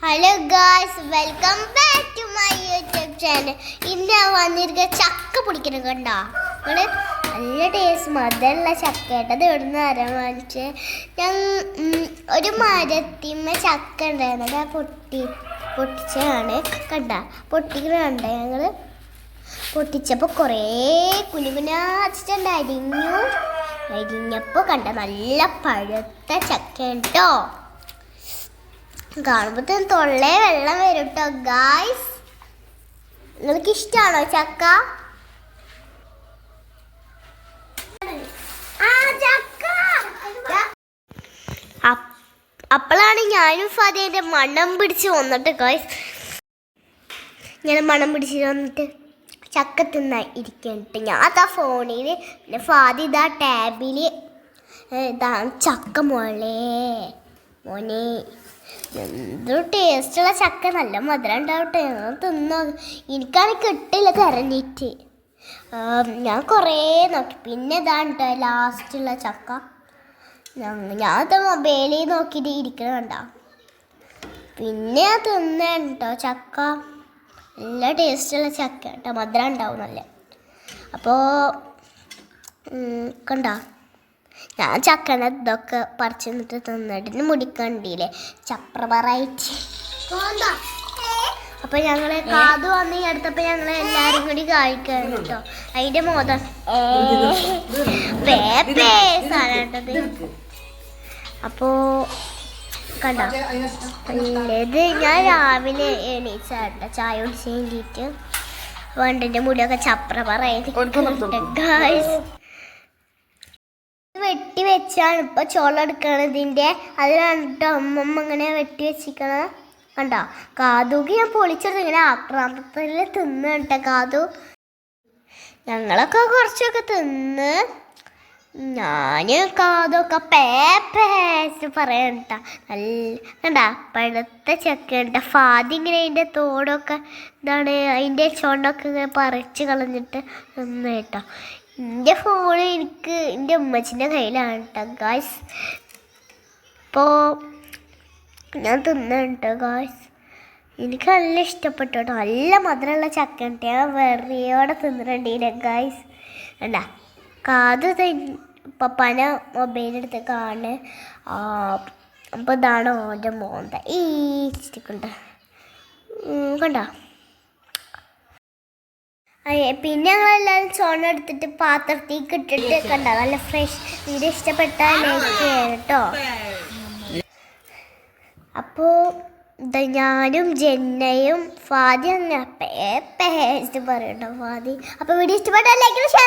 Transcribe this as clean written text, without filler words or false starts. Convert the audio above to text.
Hello guys, welcome back to my YouTube channel. ഇന്ന് ഞാൻ വന്നിരിക്കുന്ന ചക്ക പൊടിക്കണം കണ്ടോ നിങ്ങൾ. നല്ല ടേസ്റ്റ് മധുരമുള്ള ചക്ക കേട്ടത് ഇവിടുന്ന് ആരാൻ വാങ്ങിച്ച്. ഞാൻ ഒരു മരത്തിന്മേ ചക്ക ഉണ്ടായിരുന്നത് പൊട്ടിച്ചാണ് കണ്ട പൊട്ടിക്കുന്നത് കണ്ട. ഞങ്ങൾ പൊട്ടിച്ചപ്പോൾ കുറേ കുനുകുനാച്ചിട്ടുണ്ട് അരിഞ്ഞപ്പോൾ കണ്ട നല്ല പഴുത്ത ചക്ക കേട്ടോ. കാണുമ്പോൾ തൊള്ളേ വെള്ളം വരും കേട്ടോ ഗായ്സ്. നിങ്ങൾക്ക് ഇഷ്ടമാണോ ചക്ക? അപ്പോഴാണ് ഞാനും ഫാദിയുടെ മണം പിടിച്ച് വന്നിട്ട് ഗായ്സ്. ഞാൻ മണം പിടിച്ച് വന്നിട്ട് ചക്ക തിന്നാ ഇരിക്കണിട്ട് ഞാൻ അതാ ഫോണിൽ, പിന്നെ ഫാദി ഇതാ ടാബിൽ ഇതാണ് ചക്ക മോനെ. എന്തൊരു ടേസ്റ്റുള്ള ചക്ക, നല്ല മധുരം ഉണ്ടാവട്ടെ. ഞാൻ തിന്നോ, എനിക്കാണെങ്കിൽ കിട്ടില്ല കരഞ്ഞിട്ട്. ഞാൻ കുറേ നോക്കി, പിന്നെ ഇതാണ് കേട്ടോ ലാസ്റ്റുള്ള ചക്ക. ഞാൻ മൊബൈലിൽ നോക്കിയിട്ട് ഇരിക്കണണ്ട. പിന്നെ ഞാൻ തിന്നാണ് കേട്ടോ ചക്ക. നല്ല ടേസ്റ്റുള്ള ചക്ക കേട്ടോ, മധുരം ഉണ്ടാവും നല്ല. അപ്പോൾ കണ്ടോ, ഞാൻ ചക്കന ഇതൊക്കെ പറിച്ചു നിന്നിട്ട് തിന്നിട്ട് മുടിക്കണ്ടില്ലേ ചപ്രപറായിട്ട്. അപ്പോൾ ഞങ്ങൾ കാതു വന്ന് എടുത്തപ്പോൾ ഞങ്ങൾ എല്ലാവരും കൂടി കഴിക്കണം കേട്ടോ. അതിൻ്റെ മോദം സാധനട്ടത്. അപ്പോൾ കണ്ടോ, ഇത് ഞാൻ രാവിലെ എണീച്ചാട്ടോ ചായ കുടിച്ച് കഴിഞ്ഞിട്ട് വണ്ടിൻ്റെ മുടിയൊക്കെ ചപ്രപറായിട്ട് ഗായ്സ്. വെട്ടി വെച്ചാണ് ഇപ്പോൾ ചോളം എടുക്കണതിൻ്റെ. അതിലാണ് കേട്ടോ അമ്മമ്മ ഇങ്ങനെ വെട്ടി വെച്ചിരിക്കണത് കണ്ടോ. കാതുക്ക് ഞാൻ പൊളിച്ചെടുത്ത് ഇങ്ങനെ ആക്രാന്തത്തിൽ തിന്ന് കേട്ടോ കാതു. ഞങ്ങളൊക്കെ കുറച്ചൊക്കെ തിന്ന്. ഞാൻ കാതൊക്കെ പേസ്റ്റ് പറയാൻ കേട്ടോ. നല്ല കണ്ട പഴുത്ത ചക്ക കേട്ടോ. ഫാദി ഇങ്ങനെ അതിൻ്റെ തോടൊക്കെ എന്താണ് അതിൻ്റെ ചോണ്ടൊക്കെ ഇങ്ങനെ പറിച്ച് കളഞ്ഞിട്ട് തിന്ന് കേട്ടോ. എൻ്റെ ഫോൺ എനിക്ക് എൻ്റെ ഉമ്മച്ചിൻ്റെ കയ്യിലാണ് കേട്ടോ ഗായ്സ്. ഇപ്പോൾ ഞാൻ തിന്നുണ്ട് ഗായ്സ്. എനിക്ക് നല്ല ഇഷ്ടപ്പെട്ടു കേട്ടോ. നല്ല മധുരമുള്ള ചക്ക ഉണ്ട്. ഞാൻ വെറിയോടെ തിന്നിട്ടുണ്ട് ഗായ്സ്. വേണ്ട കാത് പപ്പാന മൊബൈലെടുത്ത് കാണ്. അപ്പോൾ ഇതാണ് ഓൻ്റെ മോന്ത ഈ ചിരിക്കുണ്ട് കണ്ടോ. പിന്നെ ഞങ്ങളെല്ലാവരും ചോണം എടുത്തിട്ട് പാത്രത്തേക്ക് ഇട്ടിട്ട് കണ്ട നല്ല ഫ്രഷ്. വീഡിയോ ഇഷ്ടപ്പെട്ടാൽ ലൈക്ക് ചെയ്യണം കേട്ടോ. അപ്പോൾ ഞാനും ജന്നയും ഫാദി അങ്ങനെ പേസ്റ്റ് പറയട്ടോ ഫാദി. അപ്പോൾ വീഡിയോ ഇഷ്ടപ്പെട്ടാൽ ലൈക്ക് ഷെയർ